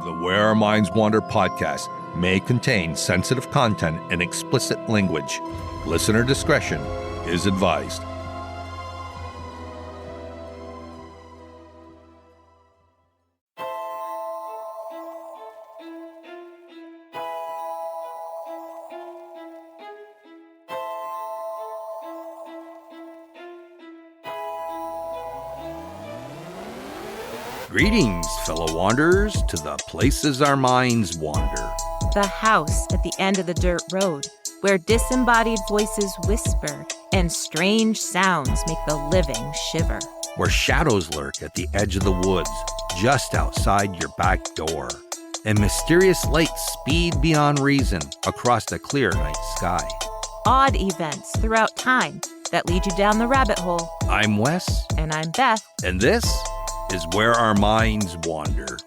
The Where Our Minds Wander podcast may contain sensitive content and explicit language. Listener discretion is advised. Greetings, fellow wanderers, to the places our minds wander. The house at the end of the dirt road, where disembodied voices whisper and strange sounds make the living shiver. Where shadows lurk at the edge of the woods, just outside your back door. And mysterious lights speed beyond reason across the clear night sky. Odd events throughout time that lead you down the rabbit hole. I'm Wes. And I'm Beth. And this is Where Our Minds Wander.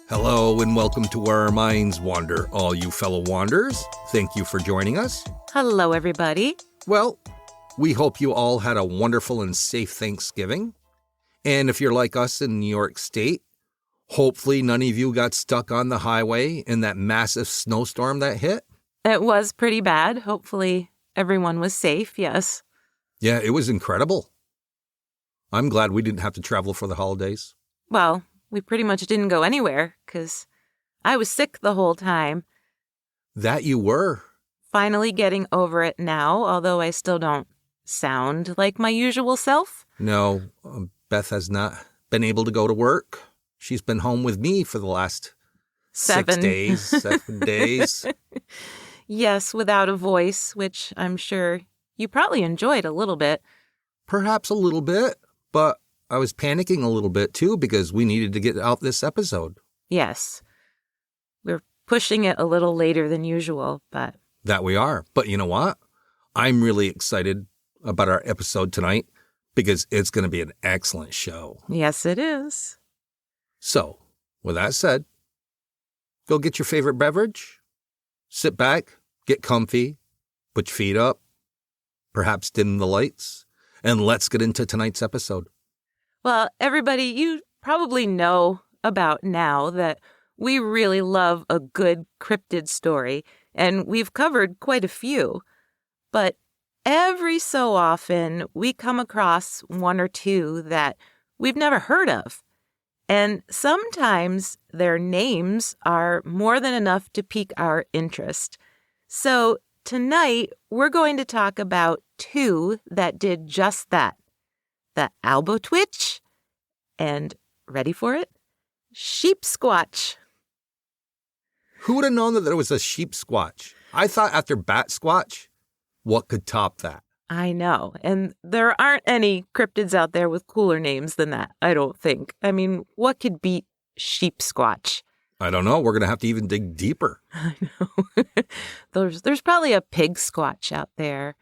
Hello and welcome to Where Our Minds Wander, all you fellow wanderers. Thank you for joining us. Hello, everybody. Well, we hope you all had a wonderful and safe Thanksgiving. And if you're like us in New York State, hopefully none of you got stuck on the highway in that massive snowstorm that hit. It was pretty bad. Hopefully everyone was safe, yes. Yeah, it was incredible. I'm glad we didn't have to travel for the holidays. Well, we pretty much didn't go anywhere because I was sick the whole time. That you were. Finally getting over it now, although I still don't sound like my usual self. No, Beth has not been able to go to work. She's been home with me for the last 7 days. Yes, without a voice, which I'm sure you probably enjoyed a little bit. Perhaps a little bit, but I was panicking a little bit too because we needed to get out this episode. Yes. We're pushing it a little later than usual, but... That we are. But you know what? I'm really excited about our episode tonight because it's going to be an excellent show. Yes, it is. So, with that said, go get your favorite beverage, sit back, get comfy, put your feet up, perhaps dim the lights, and let's get into tonight's episode. Well, everybody, you probably know about now that we really love a good cryptid story, and we've covered quite a few. But every so often, we come across one or two that we've never heard of. And sometimes their names are more than enough to pique our interest. So tonight, we're going to talk about two that did just that. The Albatwitch and, ready for it, Sheepsquatch. Who would have known that there was a Sheepsquatch? I thought after Bat Squatch, what could top that? I know, and there aren't any cryptids out there with cooler names than that, I don't think. I mean, what could beat Sheepsquatch? I don't know. We're going to have to even dig deeper. I know. There's probably a pig squatch out there.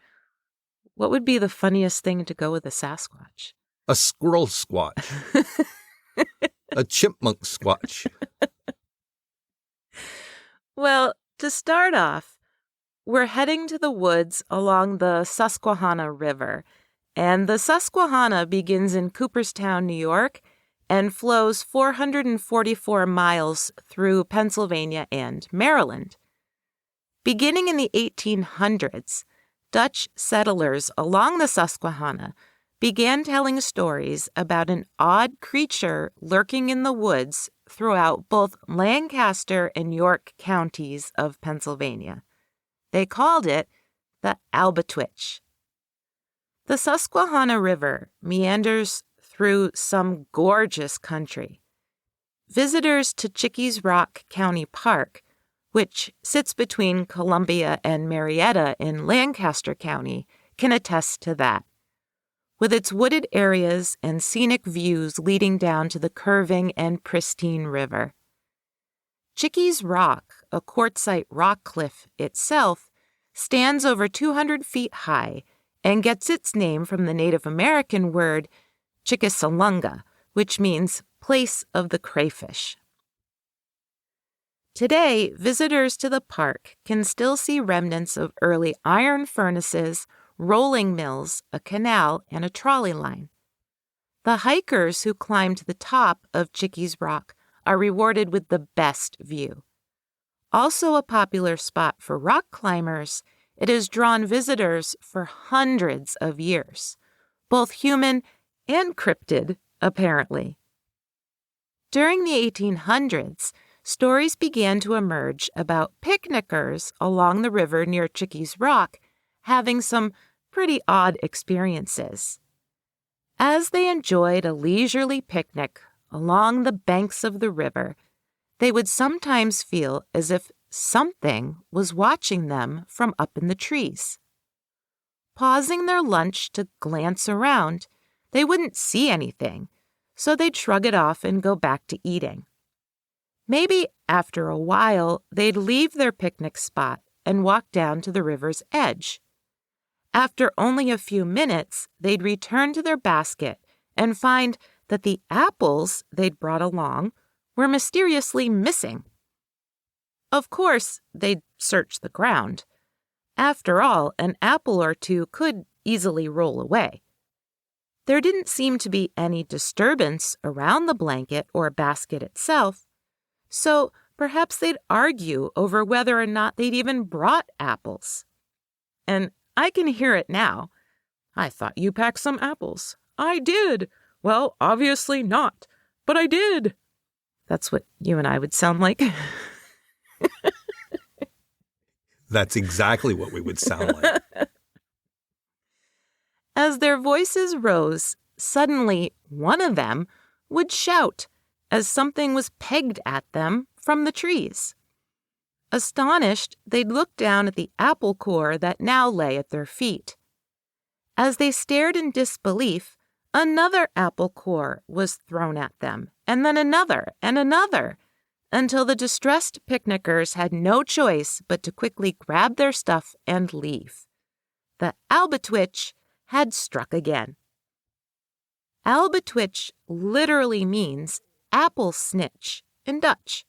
What would be the funniest thing to go with a Sasquatch? A squirrel squatch. A chipmunk squatch. Well, to start off, we're heading to the woods along the Susquehanna River, and the Susquehanna begins in Cooperstown, New York, and flows 444 miles through Pennsylvania and Maryland. Beginning in the 1800s, Dutch settlers along the Susquehanna began telling stories about an odd creature lurking in the woods throughout both Lancaster and York counties of Pennsylvania. They called it the Albatwitch. The Susquehanna River meanders through some gorgeous country. Visitors to Chickies Rock County Park, which sits between Columbia and Marietta in Lancaster County, can attest to that. With its wooded areas and scenic views leading down to the curving and pristine river. Chickies Rock, a quartzite rock cliff itself, stands over 200 feet high and gets its name from the Native American word Chickasalunga, which means place of the crayfish. Today, visitors to the park can still see remnants of early iron furnaces, rolling mills, a canal, and a trolley line. The hikers who climb to the top of Chickies Rock are rewarded with the best view. Also a popular spot for rock climbers, it has drawn visitors for hundreds of years, both human and cryptid, apparently. During the 1800s, stories began to emerge about picnickers along the river near Chickee's Rock having some pretty odd experiences. As they enjoyed a leisurely picnic along the banks of the river, they would sometimes feel as if something was watching them from up in the trees. Pausing their lunch to glance around, they wouldn't see anything, so they'd shrug it off and go back to eating. Maybe after a while, they'd leave their picnic spot and walk down to the river's edge. After only a few minutes, they'd return to their basket and find that the apples they'd brought along were mysteriously missing. Of course, they'd search the ground. After all, an apple or two could easily roll away. There didn't seem to be any disturbance around the blanket or basket itself, so perhaps they'd argue over whether or not they'd even brought apples. And I can hear it now. I thought you packed some apples. I did. Well, obviously not, but I did. That's what you and I would sound like. That's exactly what we would sound like. As their voices rose, suddenly one of them would shout as something was pegged at them from the trees. Astonished, they'd look down at the apple core that now lay at their feet. As they stared in disbelief, another apple core was thrown at them, and then another and another, until the distressed picnickers had no choice but to quickly grab their stuff and leave. The Albatwitch had struck again. Albatwitch literally means apple snitch in Dutch,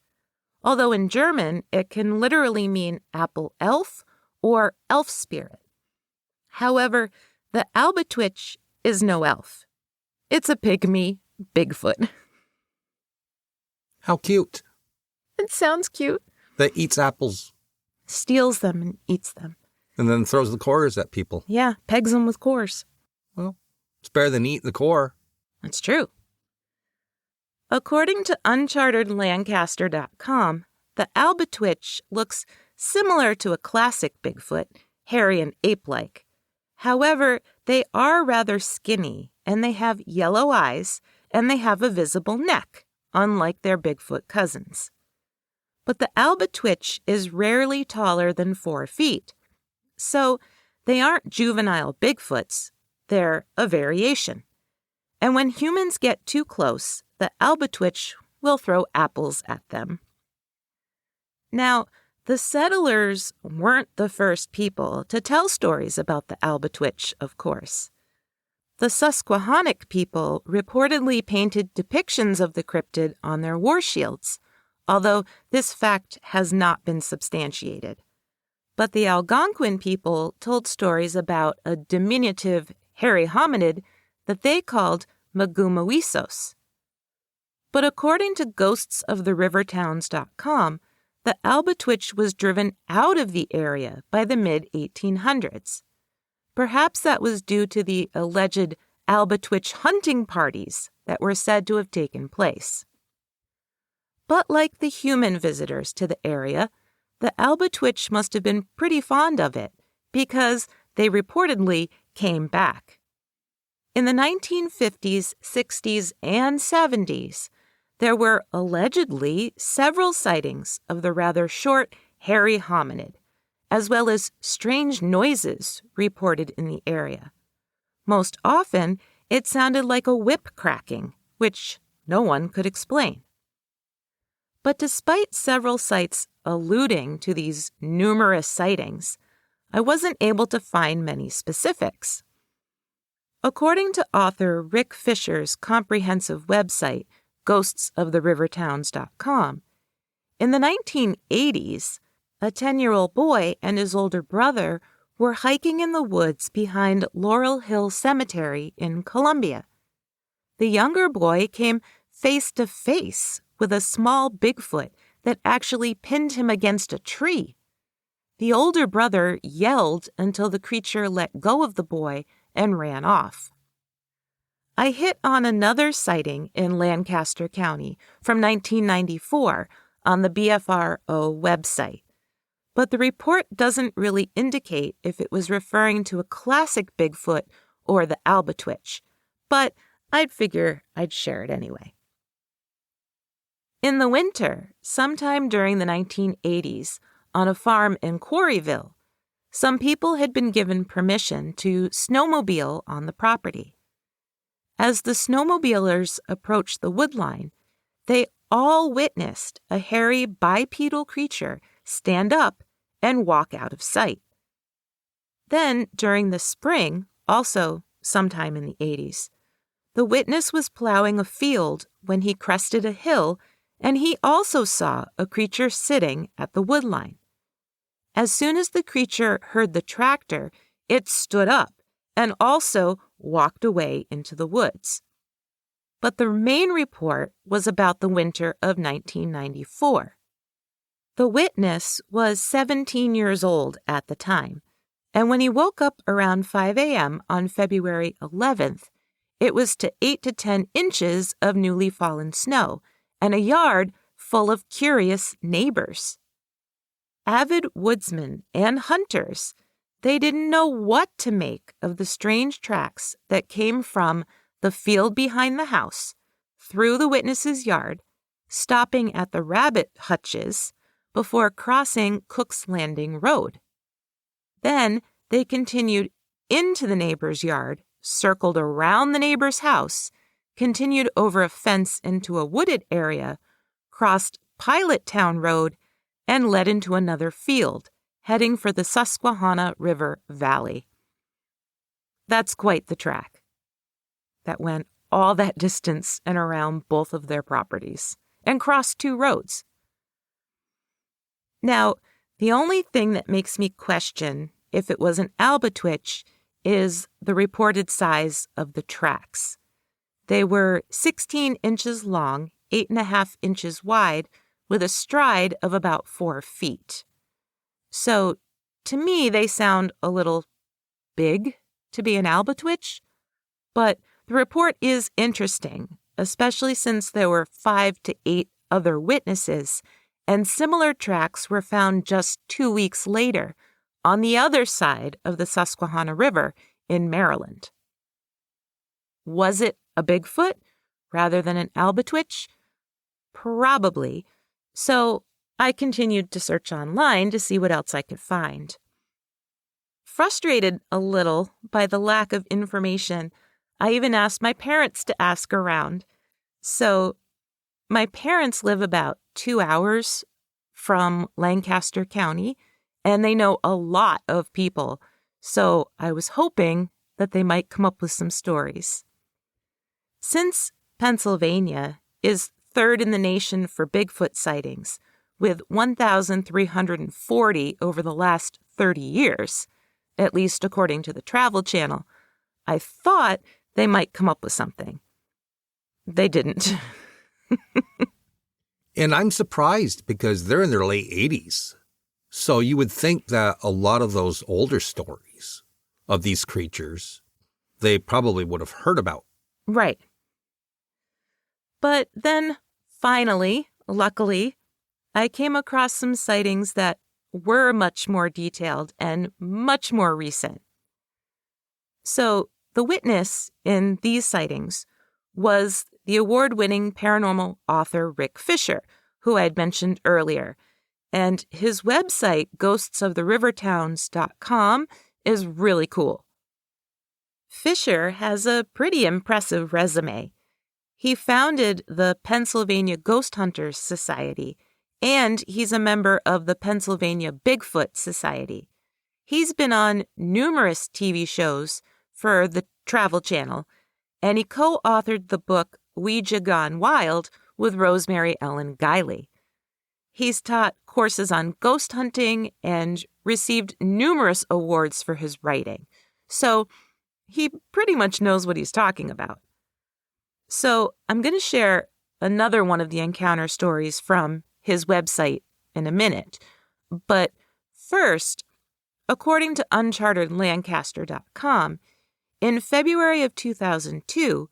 although in German it can literally mean apple elf or elf spirit. However, the Albatwitch is no elf. It's a pygmy Bigfoot. How cute. It sounds cute. That eats apples. Steals them and eats them. And then throws the cores at people. Yeah, pegs them with cores. Well, it's better than eat the core. That's true. According to unchartedlancaster.com, the Albatwitch looks similar to a classic Bigfoot, hairy and ape-like. However, they are rather skinny, and they have yellow eyes, and they have a visible neck, unlike their Bigfoot cousins. But the Albatwitch is rarely taller than 4 feet, so they aren't juvenile Bigfoots, they're a variation. And when humans get too close, the Albatwitch will throw apples at them. Now, the settlers weren't the first people to tell stories about the Albatwitch, of course. The Susquehannock people reportedly painted depictions of the cryptid on their war shields, although this fact has not been substantiated. But the Algonquin people told stories about a diminutive hairy hominid that they called Magumawisos. But according to ghostsoftherivertowns.com, the Albatwitch was driven out of the area by the mid-1800s. Perhaps that was due to the alleged Albatwitch hunting parties that were said to have taken place. But like the human visitors to the area, the Albatwitch must have been pretty fond of it because they reportedly came back. In the 1950s, 60s, and 70s, there were allegedly several sightings of the rather short, hairy hominid, as well as strange noises reported in the area. Most often, it sounded like a whip cracking, which no one could explain. But despite several sites alluding to these numerous sightings, I wasn't able to find many specifics. According to author Rick Fisher's comprehensive website, ghostsoftherivertowns.com, in the 1980s, a 10-year-old boy and his older brother were hiking in the woods behind Laurel Hill Cemetery in Columbia. The younger boy came face to face with a small Bigfoot that actually pinned him against a tree. The older brother yelled until the creature let go of the boy and ran off. I hit on another sighting in Lancaster County from 1994 on the BFRO website, but the report doesn't really indicate if it was referring to a classic Bigfoot or the Albatwitch, but I'd figure I'd share it anyway. In the winter, sometime during the 1980s, on a farm in Quarryville, some people had been given permission to snowmobile on the property. As the snowmobilers approached the woodline, they all witnessed a hairy bipedal creature stand up and walk out of sight. Then, during the spring, also sometime in the 80s, the witness was plowing a field when he crested a hill, and he also saw a creature sitting at the woodline. As soon as the creature heard the tractor, it stood up and also walked away into the woods. But the main report was about the winter of 1994. The witness was 17 years old at the time, and when he woke up around 5 a.m. on February 11th, it was to 8 to 10 inches of newly fallen snow and a yard full of curious neighbors. Avid woodsmen and hunters, they didn't know what to make of the strange tracks that came from the field behind the house, through the witness's yard, stopping at the rabbit hutches before crossing Cook's Landing Road. Then they continued into the neighbor's yard, circled around the neighbor's house, continued over a fence into a wooded area, crossed Pilot Town Road, and led into another field, heading for the Susquehanna River Valley. That's quite the track. That went all that distance and around both of their properties, and crossed 2 roads. Now, the only thing that makes me question if it was an Albatwitch is the reported size of the tracks. They were 16 inches long, 8.5 inches wide, with a stride of about 4 feet. So, to me, they sound a little big to be an Albatwitch, but the report is interesting, especially since there were 5 to 8 other witnesses, and similar tracks were found just 2 weeks later on the other side of the Susquehanna River in Maryland. Was it a Bigfoot rather than an Albatwitch? Probably. So I continued to search online to see what else I could find. Frustrated a little by the lack of information, I even asked my parents to ask around. So my parents live about 2 hours from Lancaster County, and they know a lot of people, so I was hoping that they might come up with some stories. Since Pennsylvania is 3rd in the nation for Bigfoot sightings, with 1,340 over the last 30 years, at least according to the Travel Channel, I thought they might come up with something. They didn't. And I'm surprised because they're in their late 80s. So you would think that a lot of those older stories of these creatures, they probably would have heard about. Right. But then, finally, luckily, I came across some sightings that were much more detailed and much more recent. So, the witness in these sightings was the award-winning paranormal author Rick Fisher, who I had mentioned earlier, and his website, ghostsoftherivertowns.com, is really cool. Fisher has a pretty impressive resume. He founded the Pennsylvania Ghost Hunters Society, and he's a member of the Pennsylvania Bigfoot Society. He's been on numerous TV shows for the Travel Channel, and he co-authored the book Ouija Gone Wild with Rosemary Ellen Guiley. He's taught courses on ghost hunting and received numerous awards for his writing, so he pretty much knows what he's talking about. So I'm going to share another one of the encounter stories from his website in a minute. But first, according to unchartedlancaster.com, in February of 2002,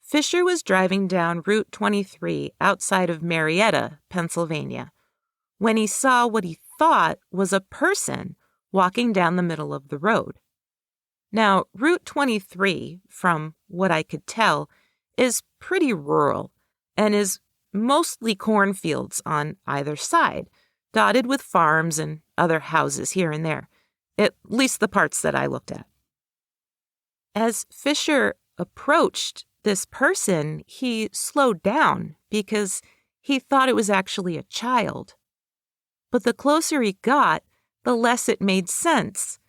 Fisher was driving down Route 23 outside of Marietta, Pennsylvania, when he saw what he thought was a person walking down the middle of the road. Now, Route 23, from what I could tell, is pretty rural and is mostly cornfields on either side, dotted with farms and other houses here and there, at least the parts that I looked at. As Fisher approached this person, he slowed down because he thought it was actually a child. But the closer he got, the less it made sense,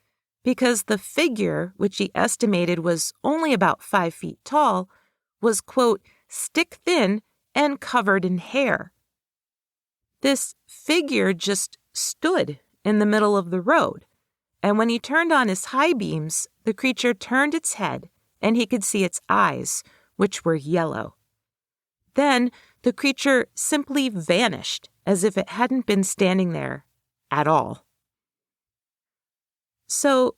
because the figure, which he estimated was only about 5 feet tall, was, quote, stick-thin and covered in hair. This figure just stood in the middle of the road, and when he turned on his high beams, the creature turned its head, and he could see its eyes, which were yellow. Then the creature simply vanished, as if it hadn't been standing there at all. So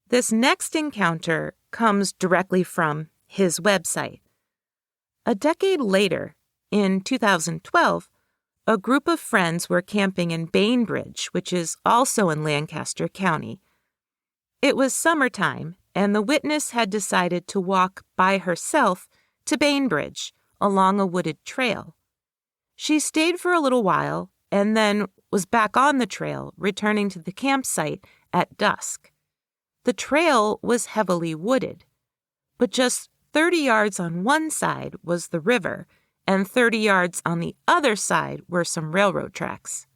this next encounter comes directly from his website. A decade later, in 2012, a group of friends were camping in Bainbridge, which is also in Lancaster County. It was summertime, and the witness had decided to walk by herself to Bainbridge along a wooded trail. She stayed for a little while and then was back on the trail, returning to the campsite at dusk. The trail was heavily wooded, but just 30 yards on one side was the river, and 30 yards on the other side were some railroad tracks.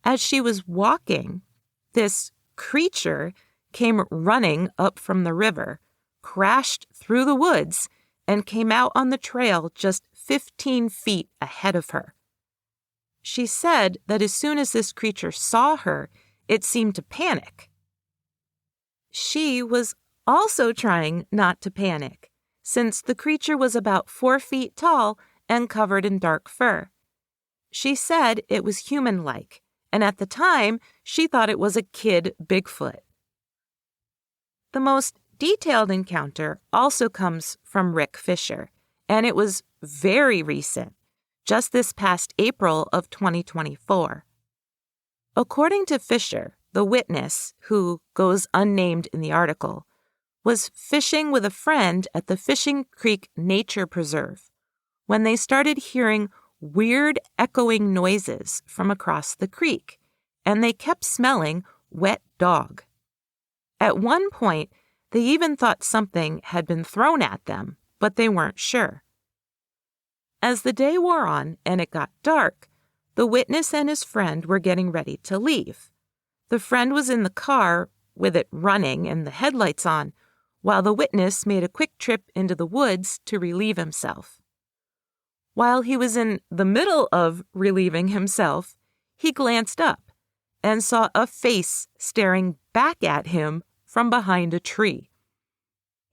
As she was walking, this creature came running up from the river, crashed through the woods, and came out on the trail just 15 feet ahead of her. She said that as soon as this creature saw her, it seemed to panic. She was also trying not to panic, since the creature was about 4 feet tall and covered in dark fur. She said it was human-like, and at the time, she thought it was a kid Bigfoot. The most detailed encounter also comes from Rick Fisher, and it was very recent, just this past April of 2024. According to Fisher, the witness, who goes unnamed in the article, was fishing with a friend at the Fishing Creek Nature Preserve when they started hearing weird echoing noises from across the creek, and they kept smelling wet dog. At one point, they even thought something had been thrown at them, but they weren't sure. As the day wore on and it got dark, the witness and his friend were getting ready to leave. The friend was in the car with it running and the headlights on, while the witness made a quick trip into the woods to relieve himself. While he was in the middle of relieving himself, he glanced up and saw a face staring back at him from behind a tree.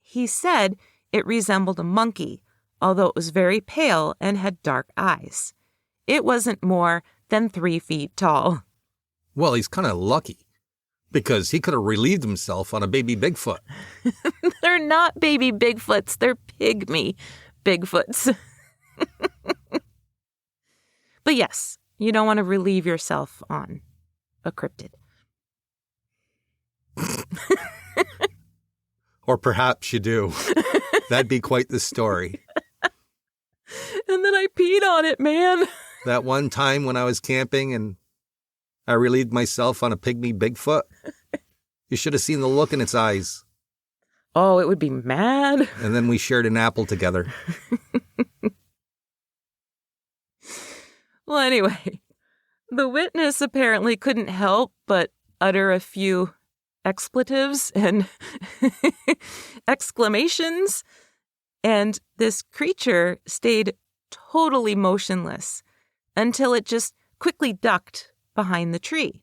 He said it resembled a monkey, although it was very pale and had dark eyes. It wasn't more than 3 feet tall. Well, he's kind of lucky, because he could have relieved himself on a baby Bigfoot. They're not baby Bigfoots, they're pygmy Bigfoots. But yes, you don't want to relieve yourself on a cryptid. Or perhaps you do. That'd be quite the story. And then I peed on it, man. That one time when I was camping and I relieved myself on a pygmy Bigfoot, you should have seen the look in its eyes. Oh, it would be mad. And then we shared an apple together. Well, anyway, the witness apparently couldn't help but utter a few expletives and exclamations, and this creature stayed totally motionless until it just quickly ducked behind the tree.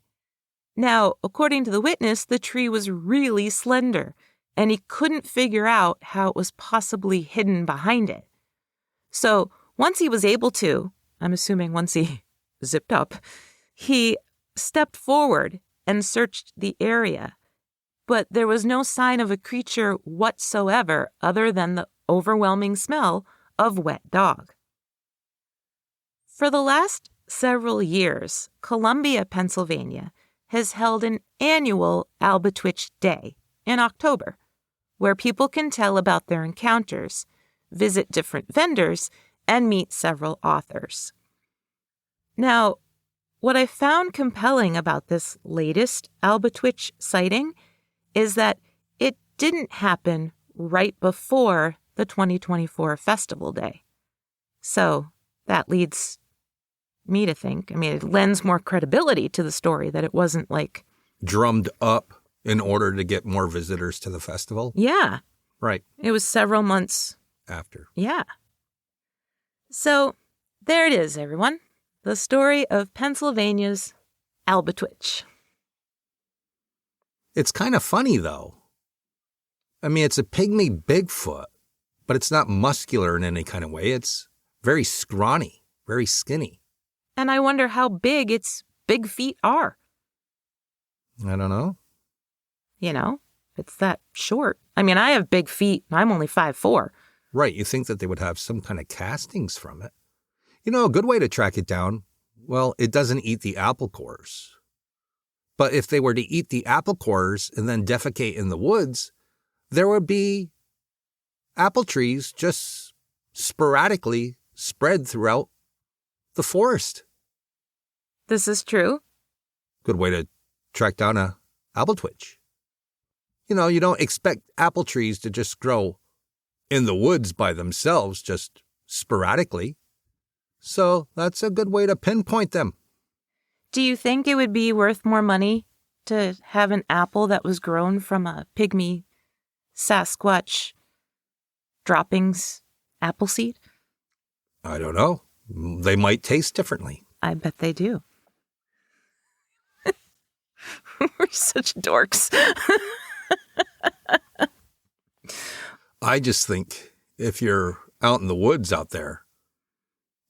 Now, according to the witness, the tree was really slender, and he couldn't figure out how it was possibly hidden behind it. So Once he was able to, I'm assuming once he zipped up, he stepped forward and searched the area. But there was no sign of a creature whatsoever other than the overwhelming smell of wet dog. For the last several years, Columbia, Pennsylvania, has held an annual Albatwitch Day in October, where people can tell about their encounters, visit different vendors, and meet several authors. Now, what I found compelling about this latest Albatwitch sighting is that it didn't happen right before the 2024 festival day. So that leads me to think, it lends more credibility to the story that it wasn't like drummed up in order to get more visitors to the festival? Yeah. Right. It was several months after. Yeah. So there it is, everyone. The story of Pennsylvania's Albatwitch. It's kind of funny, though. It's a pygmy Bigfoot, but it's not muscular in any kind of way. It's very scrawny, very skinny. And I wonder how big its big feet are. I don't know. It's that short. I have big feet. I'm only 5'4". Right. You think that they would have some kind of castings from it. A good way to track it down, well, it doesn't eat the apple cores. But if they were to eat the apple cores and then defecate in the woods, there would be apple trees just sporadically spread throughout the forest. This is true. Good way to track down a Albatwitch. You don't expect apple trees to just grow in the woods by themselves, just sporadically. So that's a good way to pinpoint them. Do you think it would be worth more money to have an apple that was grown from a pygmy Sasquatch droppings apple seed? I don't know. They might taste differently. I bet they do. We're such dorks. I just think if you're out in the woods out there,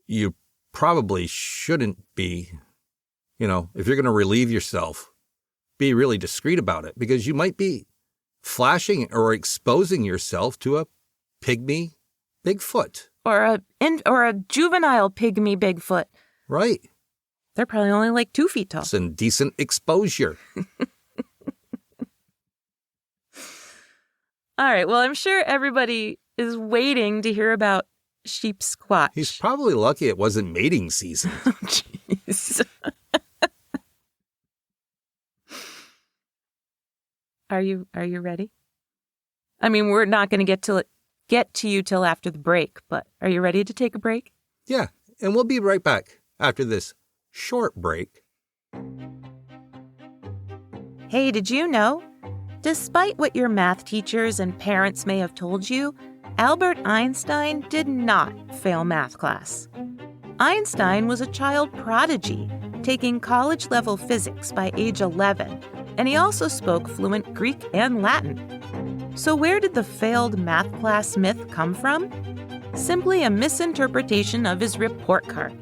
you probably shouldn't be, if you're going to relieve yourself, be really discreet about it, because you might be flashing or exposing yourself to a pygmy Bigfoot. Or a juvenile pygmy Bigfoot. Right. They're probably only like 2 feet tall. It's indecent exposure. All right. Well, I'm sure everybody is waiting to hear about Sheepsquatch. He's probably lucky it wasn't mating season. Oh, jeez. Are you ready? We're not going to get to you till after the break, but are you ready to take a break? Yeah, and we'll be right back after this short break. Hey, did you know? Despite what your math teachers and parents may have told you, Albert Einstein did not fail math class. Einstein was a child prodigy, taking college-level physics by age 11, and he also spoke fluent Greek and Latin. So where did the failed math class myth come from? Simply a misinterpretation of his report card.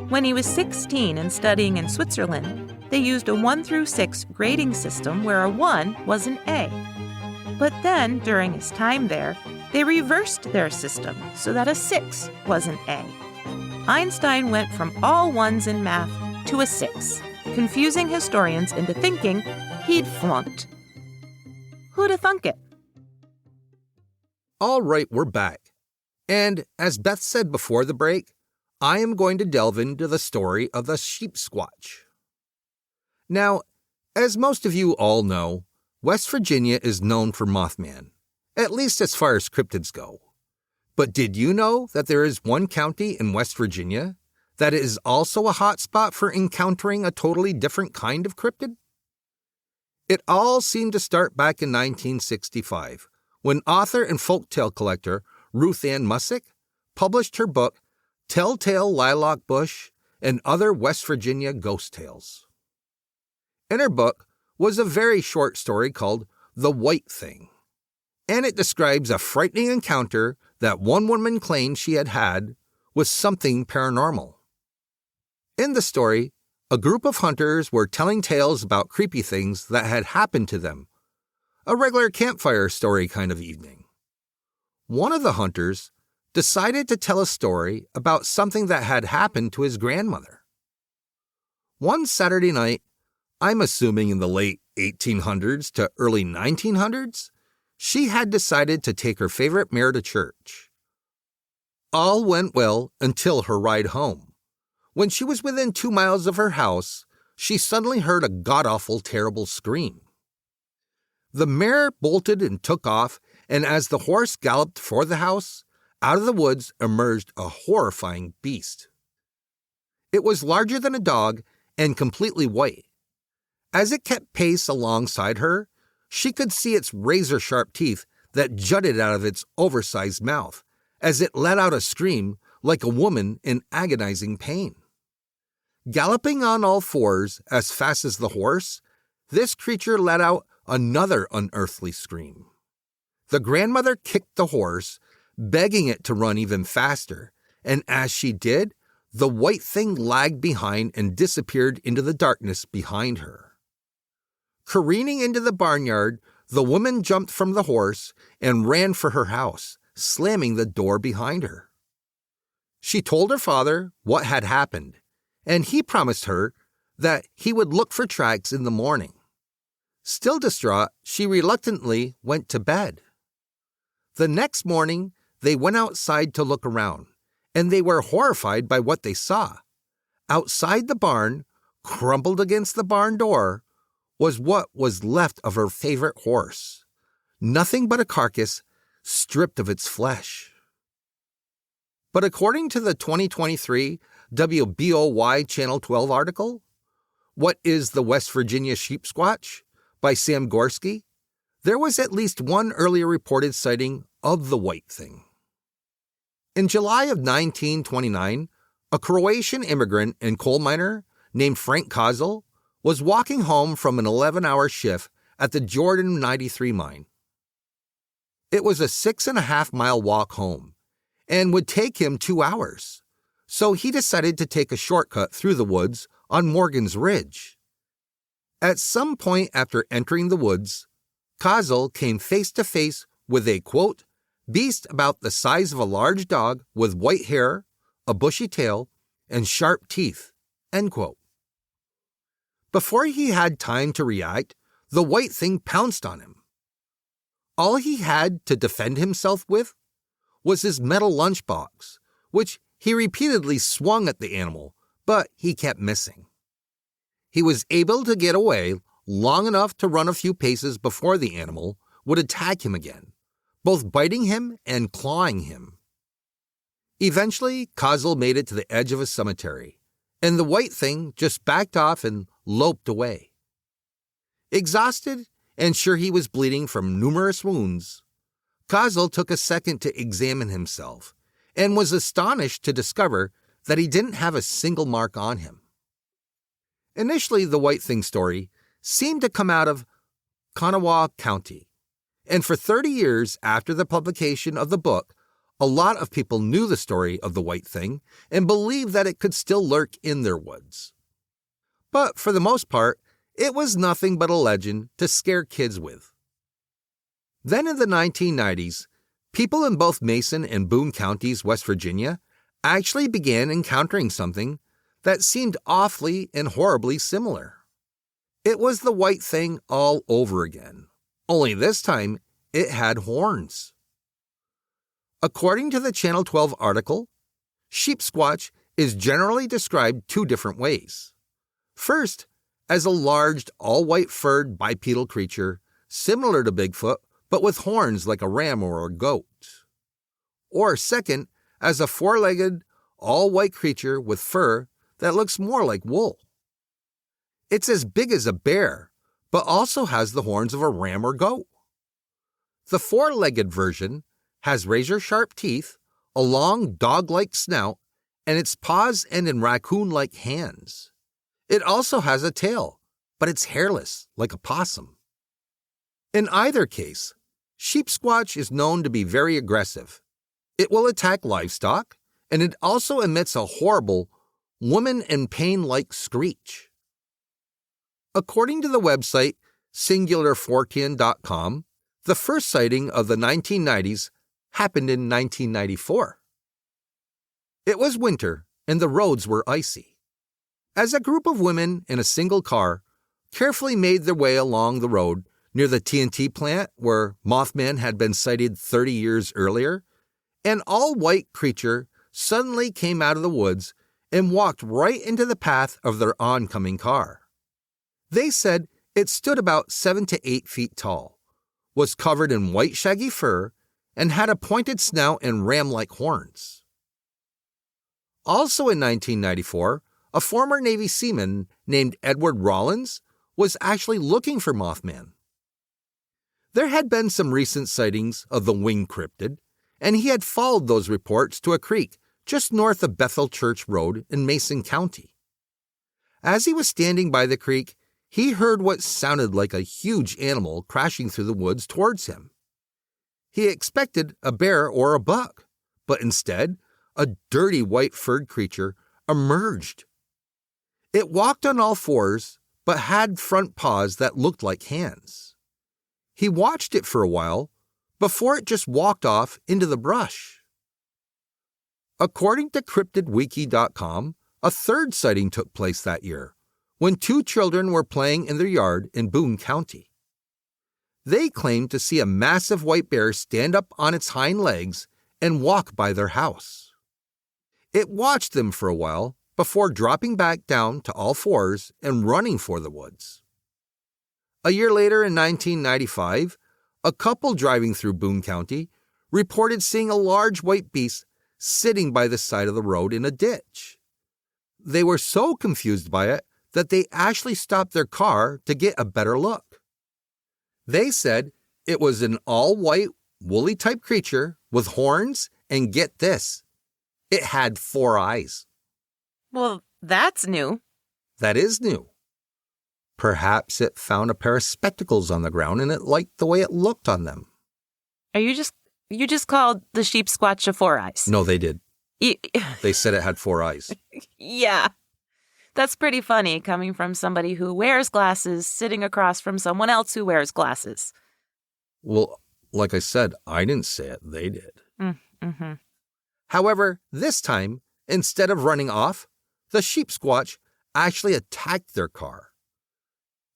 When he was 16 and studying in Switzerland, they used a 1 through 6 grading system where a 1 was an A. But then, during his time there, they reversed their system so that a 6 was an A. Einstein went from all 1s in math to a 6, confusing historians into thinking he'd flunked. Who'da thunk it? All right, we're back. And as Beth said before the break, I am going to delve into the story of the Sheepsquatch. Now, as most of you all know, West Virginia is known for Mothman, at least as far as cryptids go. But did you know that there is one county in West Virginia that is also a hotspot for encountering a totally different kind of cryptid? It all seemed to start back in 1965, when author and folktale collector Ruth Ann Mussick published her book, Telltale Lilac Bush and Other West Virginia Ghost Tales. In her book was a very short story called The White Thing, and it describes a frightening encounter that one woman claimed she had with something paranormal. In the story, a group of hunters were telling tales about creepy things that had happened to them. A regular campfire story kind of evening. One of the hunters decided to tell a story about something that had happened to his grandmother. One Saturday night, I'm assuming in the late 1800s to early 1900s, she had decided to take her favorite mare to church. All went well until her ride home. When she was within 2 miles of her house, she suddenly heard a god-awful, terrible scream. The mare bolted and took off, and as the horse galloped for the house, out of the woods emerged a horrifying beast. It was larger than a dog and completely white. As it kept pace alongside her, she could see its razor-sharp teeth that jutted out of its oversized mouth as it let out a scream like a woman in agonizing pain. Galloping on all fours as fast as the horse, this creature let out another unearthly scream. The grandmother kicked the horse, begging it to run even faster, and as she did, the white thing lagged behind and disappeared into the darkness behind her. Careening into the barnyard, the woman jumped from the horse and ran for her house, slamming the door behind her. She told her father what had happened, and he promised her that he would look for tracks in the morning. Still distraught, she reluctantly went to bed. The next morning, they went outside to look around, and they were horrified by what they saw. Outside the barn, crumpled against the barn door, was what was left of her favorite horse. Nothing but a carcass stripped of its flesh. But according to the 2023 WBOY Channel 12 article, What is the West Virginia Sheepsquatch? By Sam Gorski, there was at least one earlier reported sighting of the white thing. In July of 1929, a Croatian immigrant and coal miner named Frank Kozel was walking home from an 11-hour shift at the Jordan 93 mine. It was a 6.5-mile walk home and would take him 2 hours, so he decided to take a shortcut through the woods on Morgan's Ridge. At some point after entering the woods, Kozel came face to face with a, quote, beast about the size of a large dog with white hair, a bushy tail, and sharp teeth, end quote. Before he had time to react, the white thing pounced on him. All he had to defend himself with was his metal lunchbox, which he repeatedly swung at the animal, but he kept missing. He was able to get away long enough to run a few paces before the animal would attack him again, both biting him and clawing him. Eventually, Kozel made it to the edge of a cemetery, and the white thing just backed off and loped away. Exhausted and sure he was bleeding from numerous wounds, Kozel took a second to examine himself and was astonished to discover that he didn't have a single mark on him. Initially, the white thing story seemed to come out of Kanawha County, and for 30 years after the publication of the book, a lot of people knew the story of the white thing and believed that it could still lurk in their woods. But for the most part, it was nothing but a legend to scare kids with. Then in the 1990s, people in both Mason and Boone counties, West Virginia, actually began encountering something that seemed awfully and horribly similar. It was the white thing all over again, only this time it had horns. According to the Channel 12 article, Sheepsquatch is generally described 2 different ways. First, as a large, all-white furred bipedal creature, similar to Bigfoot, but with horns like a ram or a goat. Or second, as a 4-legged, all-white creature with fur that looks more like wool. It's as big as a bear, but also has the horns of a ram or goat. The 4-legged version has razor-sharp teeth, a long dog-like snout, and its paws end in raccoon-like hands. It also has a tail, but it's hairless, like a possum. In either case, Sheepsquatch is known to be very aggressive. It will attack livestock, and it also emits a horrible, woman-in-pain-like screech. According to the website singularfortean.com, the first sighting of the 1990s happened in 1994. It was winter, and the roads were icy. As a group of women in a single car carefully made their way along the road near the TNT plant where Mothman had been sighted 30 years earlier, an all-white creature suddenly came out of the woods and walked right into the path of their oncoming car. They said it stood about 7 to 8 feet tall, was covered in white shaggy fur, and had a pointed snout and ram-like horns. Also in 1994, a former Navy seaman named Edward Rollins was actually looking for Mothman. There had been some recent sightings of the winged cryptid, and he had followed those reports to a creek just north of Bethel Church Road in Mason County. As he was standing by the creek, he heard what sounded like a huge animal crashing through the woods towards him. He expected a bear or a buck, but instead, a dirty white furred creature emerged. It walked on all fours, but had front paws that looked like hands. He watched it for a while before it just walked off into the brush. According to cryptidwiki.com, a third sighting took place that year when 2 children were playing in their yard in Boone County. They claimed to see a massive white bear stand up on its hind legs and walk by their house. It watched them for a while before dropping back down to all fours and running for the woods. A year later in 1995, a couple driving through Boone County reported seeing a large white beast sitting by the side of the road in a ditch. They were so confused by it that they actually stopped their car to get a better look. They said it was an all-white, woolly-type creature with horns, and get this, it had 4 eyes. Well, that's new. That is new. Perhaps it found a pair of spectacles on the ground and it liked the way it looked on them. Are you just called the sheepsquatch a 4 eyes? No, they did. They said it had 4 eyes. Yeah. That's pretty funny coming from somebody who wears glasses sitting across from someone else who wears glasses. Well, like I said, I didn't say it. They did. Mm-hmm. However, this time, instead of running off, the sheepsquatch actually attacked their car.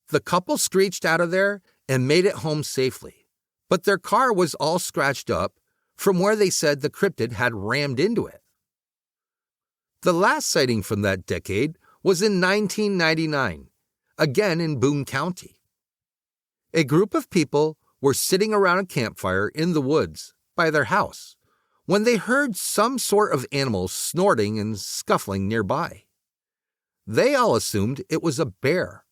The couple screeched out of there and made it home safely, but their car was all scratched up from where they said the cryptid had rammed into it. The last sighting from that decade was in 1999, again in Boone County. A group of people were sitting around a campfire in the woods by their house when they heard some sort of animal snorting and scuffling nearby. They all assumed it was a bear.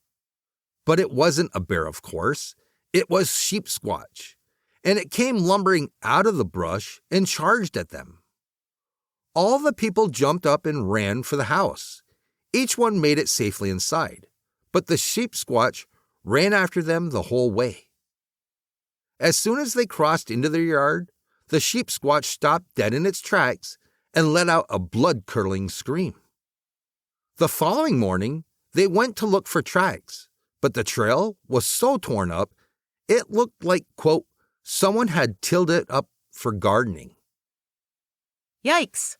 But it wasn't a bear, of course. It was Sheepsquatch, and it came lumbering out of the brush and charged at them. All the people jumped up and ran for the house. Each one made it safely inside, but the Sheepsquatch ran after them the whole way. As soon as they crossed into their yard, the Sheepsquatch stopped dead in its tracks and let out a blood-curdling scream. The following morning, they went to look for tracks, but the trail was so torn up, it looked like, quote, someone had tilled it up for gardening. Yikes.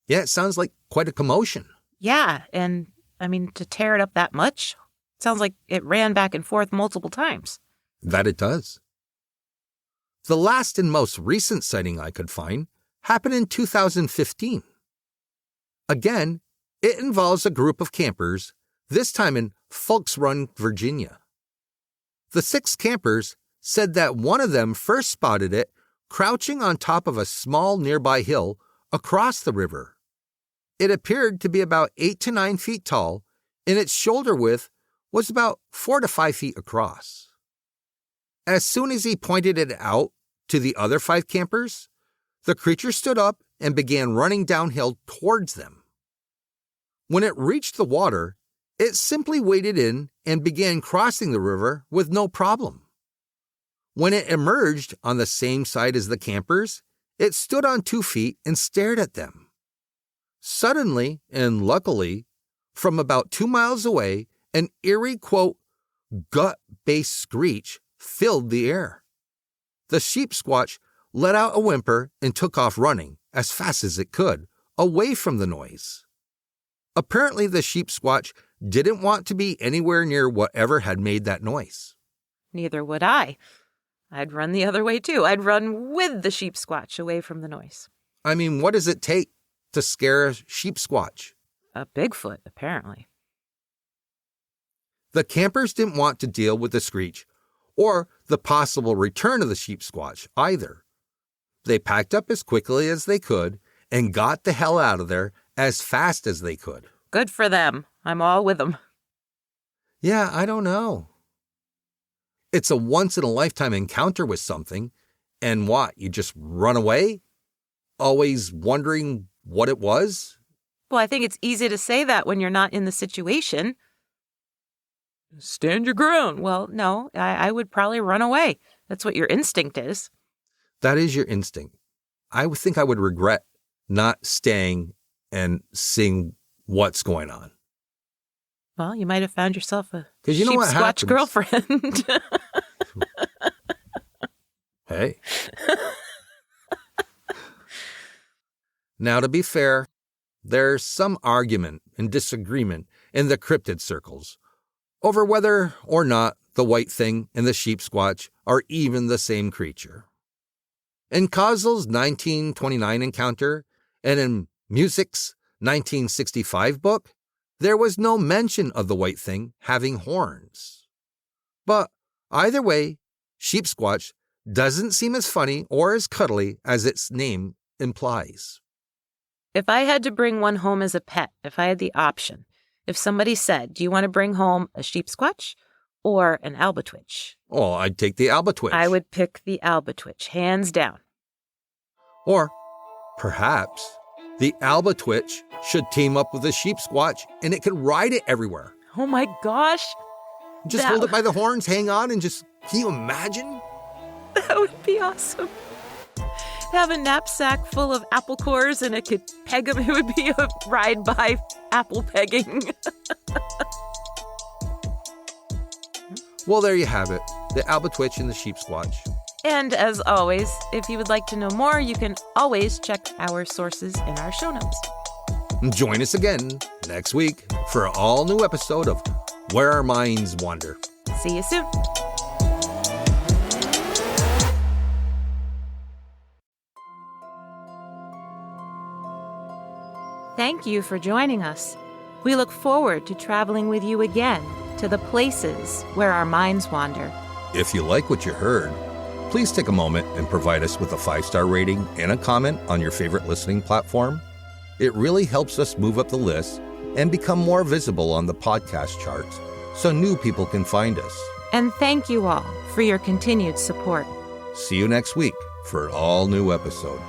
Yeah, it sounds like quite a commotion. Yeah, and, to tear it up that much, sounds like it ran back and forth multiple times. That it does. The last and most recent sighting I could find happened in 2015. Again, it involves a group of campers, this time in Fulks Run, Virginia. The 6 campers said that one of them first spotted it crouching on top of a small nearby hill across the river. It appeared to be about 8 to 9 feet tall, and its shoulder width was about 4 to 5 feet across. As soon as he pointed it out to the other 5 campers, the creature stood up and began running downhill towards them. When it reached the water, it simply waded in and began crossing the river with no problem. When it emerged on the same side as the campers, it stood on 2 feet and stared at them. Suddenly, and luckily, from about 2 miles away, an eerie, quote, gut-based screech filled the air. The sheepsquatch let out a whimper and took off running as fast as it could, away from the noise. Apparently, the sheepsquatch didn't want to be anywhere near whatever had made that noise. Neither would I. I'd run the other way, too. I'd run with the sheepsquatch away from the noise. I mean, what does it take to scare a sheepsquatch? A bigfoot, apparently. The campers didn't want to deal with the screech or the possible return of the sheepsquatch either. They packed up as quickly as they could and got the hell out of there as fast as they could. Good for them. I'm all with them. Yeah, I don't know. It's a once-in-a-lifetime encounter with something, and what, you just run away? Always wondering what it was? Well, I think it's easy to say that when you're not in the situation. Stand your ground. Well, no, I would probably run away. That's what your instinct is. That is your instinct. I would think I would regret not staying and seeing what's going on. Well, you might have found yourself a Sheepsquatch girlfriend. Hey. Now, to be fair, there's some argument and disagreement in the cryptid circles over whether or not the white thing and the sheepsquatch are even the same creature. In Causel's 1929 encounter and in Music's 1965 book, there was no mention of the white thing having horns. But either way, sheepsquatch doesn't seem as funny or as cuddly as its name implies. If I had to bring one home as a pet, if I had the option, if somebody said, do you want to bring home a sheepsquatch or an Albatwitch? Oh, I'd take the Albatwitch. I would pick the Albatwitch, hands down. Or perhaps the Albatwitch should team up with the sheepsquatch and it could ride it everywhere. Oh my gosh. Just hold it by the horns, hang on, and can you imagine? That would be awesome. Have a knapsack full of apple cores and it could peg them. It would be a ride by apple pegging. Well, there you have it. The Albatwitch and the sheepsquatch. And as always, if you would like to know more, you can always check our sources in our show notes. Join us again next week for an all-new episode of Where Our Minds Wander. See you soon. Thank you for joining us. We look forward to traveling with you again to the places where our minds wander. If you like what you heard, please take a moment and provide us with a 5-star rating and a comment on your favorite listening platform. It really helps us move up the list and become more visible on the podcast charts so new people can find us. And thank you all for your continued support. See you next week for an all-new episode.